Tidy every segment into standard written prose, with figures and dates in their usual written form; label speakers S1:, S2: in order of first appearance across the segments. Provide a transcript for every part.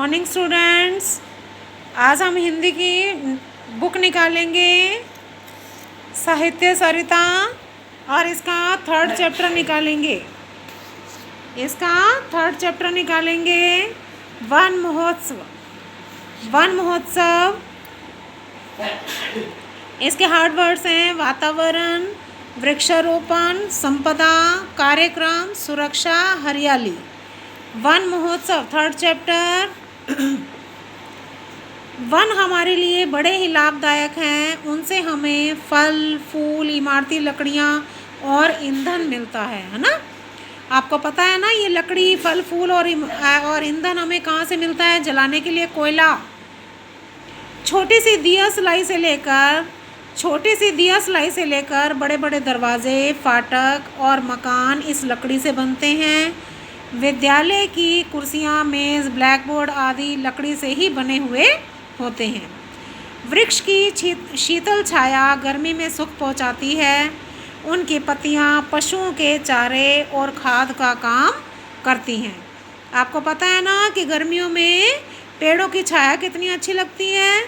S1: Morning students. आज हम हिंदी की बुक निकालेंगे साहित्य सरिता और इसका थर्ड चैप्टर निकालेंगे। वन महोत्सव। इसके हार्ड वर्ड्स हैं वातावरण, वृक्षारोपण, संपदा, कार्यक्रम, सुरक्षा, हरियाली। वन महोत्सव थर्ड चैप्टर। वन हमारे लिए बड़े ही लाभदायक हैं। उनसे हमें फल, फूल, इमारती लकड़ियाँ और ईंधन मिलता है ना। आपको पता है ना, ये लकड़ी, फल, फूल और ईंधन हमें कहाँ से मिलता है? जलाने के लिए कोयला। छोटी सी दिया सलाई से लेकर बड़े बड़े दरवाजे, फाटक और मकान इस लकड़ी से बनते हैं। विद्यालय की कुर्सियाँ, मेज़, ब्लैक बोर्ड आदि लकड़ी से ही बने हुए होते हैं। वृक्ष की शीतल छाया गर्मी में सुख पहुँचाती है। उनकी पत्तियाँ पशुओं के चारे और खाद का काम करती हैं। आपको पता है ना कि गर्मियों में पेड़ों की छाया कितनी अच्छी लगती है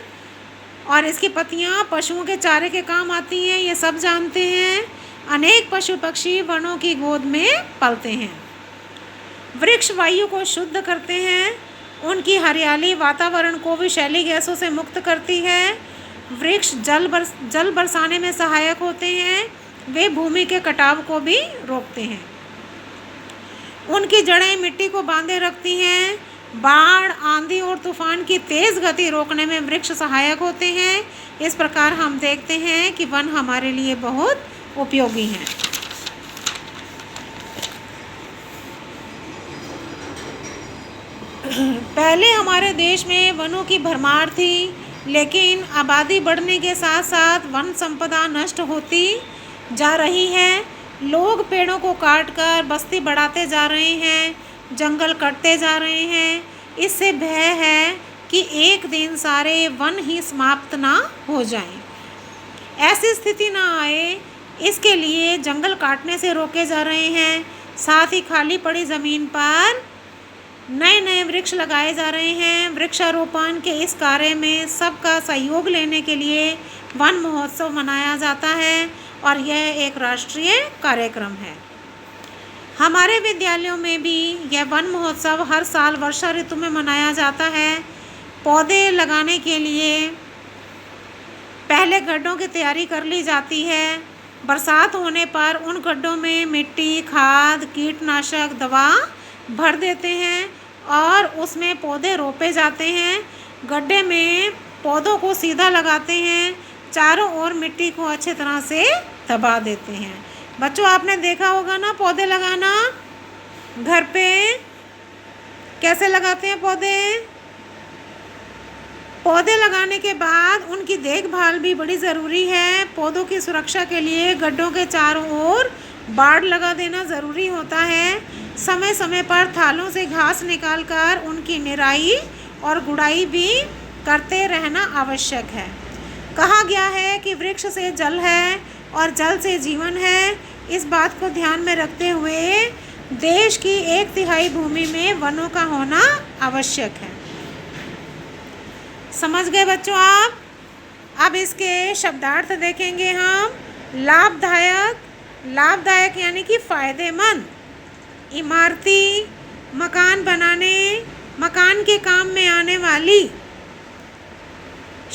S1: और इसकी पत्तियाँ पशुओं के चारे के काम आती हैं, ये सब जानते हैं। अनेक पशु पक्षी वनों की गोद में पलते हैं। वृक्ष वायु को शुद्ध करते हैं। उनकी हरियाली वातावरण को विषैली गैसों से मुक्त करती है। वृक्ष जल बरसाने में सहायक होते हैं। वे भूमि के कटाव को भी रोकते हैं। उनकी जड़ें मिट्टी को बांधे रखती हैं। बाढ़, आंधी और तूफान की तेज़ गति रोकने में वृक्ष सहायक होते हैं। इस प्रकार हम देखते हैं कि वन हमारे लिए बहुत उपयोगी हैं। पहले हमारे देश में वनों की भरमार थी, लेकिन आबादी बढ़ने के साथ साथ वन संपदा नष्ट होती जा रही है। लोग पेड़ों को काटकर बस्ती बढ़ाते जा रहे हैं, जंगल कटते जा रहे हैं। इससे भय है कि एक दिन सारे वन ही समाप्त ना हो जाएं। ऐसी स्थिति ना आए, इसके लिए जंगल काटने से रोके जा रहे हैं। साथ ही खाली पड़ी ज़मीन पर नए नए वृक्ष लगाए जा रहे हैं। वृक्षारोपण के इस कार्य में सबका सहयोग लेने के लिए वन महोत्सव मनाया जाता है और यह एक राष्ट्रीय कार्यक्रम है। हमारे विद्यालयों में भी यह वन महोत्सव हर साल वर्षा ऋतु में मनाया जाता है। पौधे लगाने के लिए पहले गड्ढों की तैयारी कर ली जाती है। बरसात होने पर उन गड्ढों में मिट्टी, खाद, कीटनाशक दवा भर देते हैं और उसमें पौधे रोपे जाते हैं। गड्ढे में पौधों को सीधा लगाते हैं, चारों ओर मिट्टी को अच्छी तरह से दबा देते हैं। बच्चों, आपने देखा होगा ना पौधे लगाना। घर पे कैसे लगाते हैं पौधे लगाने के बाद उनकी देखभाल भी बड़ी ज़रूरी है। पौधों की सुरक्षा के लिए गड्ढों के चारों ओर बाड़ लगा देना ज़रूरी होता है। समय समय पर थालों से घास निकालकर उनकी निराई और गुड़ाई भी करते रहना आवश्यक है। कहा गया है कि वृक्ष से जल है और जल से जीवन है। इस बात को ध्यान में रखते हुए देश की 1/3 भूमि में वनों का होना आवश्यक है। समझ गए बच्चों आप? अब इसके शब्दार्थ देखेंगे हम। लाभदायक यानी कि फायदेमंद। इमारती, मकान बनाने, मकान के काम में आने वाली।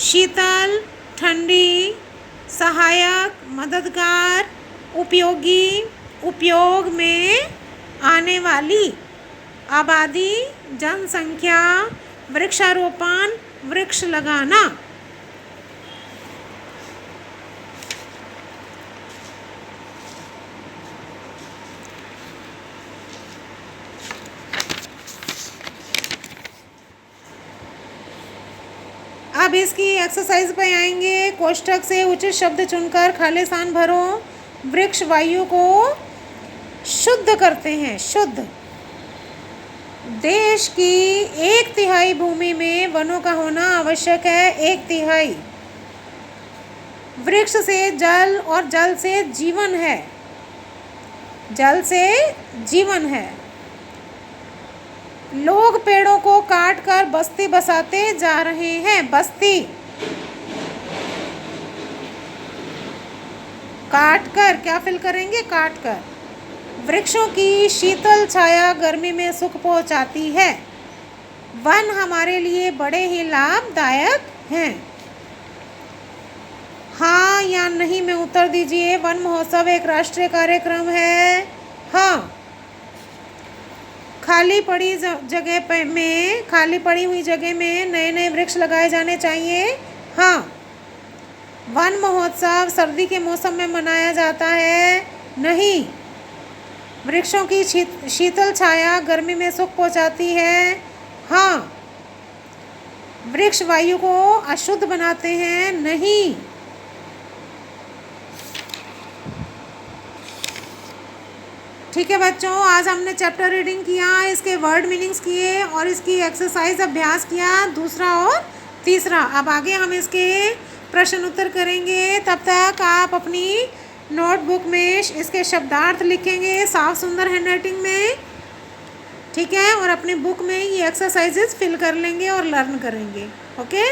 S1: शीतल, ठंडी, सहायक, मददगार, उपयोगी, उपयोग में आने वाली। आबादी, जनसंख्या, वृक्षारोपण, वृक्ष लगाना। अब इसकी एक्सरसाइज पे आएंगे। कोष्ठक से उचित शब्द चुनकर खाली स्थान भरो। वृक्ष वायु को शुद्ध करते हैं। शुद्ध। देश की 1/3 भूमि में वनों का होना आवश्यक है। 1/3। वृक्ष से जल और जल से जीवन है। जल से जीवन है। लोग पेड़ों को काट कर बस्ती बसाते जा रहे हैं। बस्ती काट कर क्या फिल करेंगे? काट कर। वृक्षों की शीतल छाया गर्मी में सुख पहुंचाती है। वन हमारे लिए बड़े ही लाभदायक हैं। हाँ या नहीं में उत्तर दीजिए। वन महोत्सव एक राष्ट्रीय कार्यक्रम है। हाँ। खाली पड़ी हुई जगह में नए नए वृक्ष लगाए जाने चाहिए। हाँ। वन महोत्सव सर्दी के मौसम में मनाया जाता है। नहीं। वृक्षों की शीतल छाया गर्मी में सुख पहुंचाती है। हाँ। वृक्ष वायु को अशुद्ध बनाते हैं। नहीं। ठीक है बच्चों, आज हमने चैप्टर रीडिंग किया, इसके वर्ड मीनिंग्स किए और इसकी एक्सरसाइज अभ्यास किया, दूसरा और तीसरा। अब आगे हम इसके प्रश्न उत्तर करेंगे। तब तक आप अपनी नोटबुक में इसके शब्दार्थ लिखेंगे साफ सुंदर हैंडराइटिंग में। ठीक है, और अपनी बुक में ये एक्सरसाइजेस फिल कर लेंगे और लर्न करेंगे। ओके।